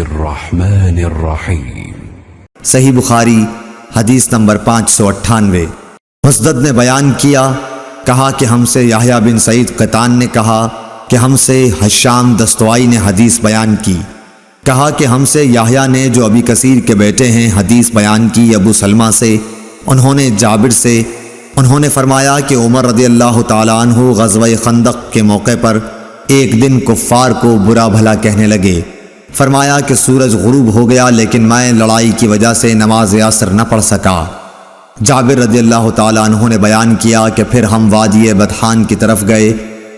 الرحمن الرحیم۔ صحیح بخاری حدیث نمبر 598۔ مسدد نے بیان کیا، کہا کہ ہم سے یحییٰ بن سعید قطان نے کہا کہ ہم سے حشام دستوائی نے حدیث بیان کی، کہا کہ ہم سے یحییٰ نے جو ابی کثیر کے بیٹے ہیں حدیث بیان کی ابو سلمہ سے، انہوں نے جابر سے، انہوں نے فرمایا کہ عمر رضی اللہ تعالیٰ عنہ غزوہ خندق کے موقع پر ایک دن کفار کو برا بھلا کہنے لگے۔ فرمایا کہ سورج غروب ہو گیا لیکن میں لڑائی کی وجہ سے نماز عصر نہ پڑھ سکا۔ جابر رضی اللہ تعالیٰ عنہ نے بیان کیا کہ پھر ہم وادی بطحان کی طرف گئے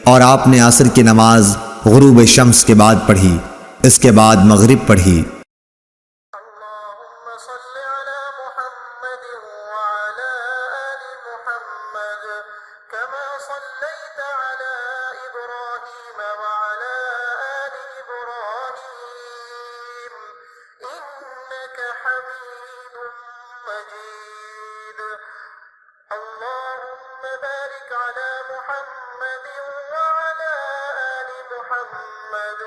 اور آپ نے عصر کی نماز غروب شمس کے بعد پڑھی، اس کے بعد مغرب پڑھی۔ اللهم صل على محمد وعلى آل محمد كما صليت على إبراهيم وعلى آل إبراهيم إنك حميد مجيد اللهم بارك على محمد وعلى آل محمد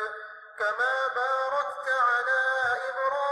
كما باركت على إبراهيم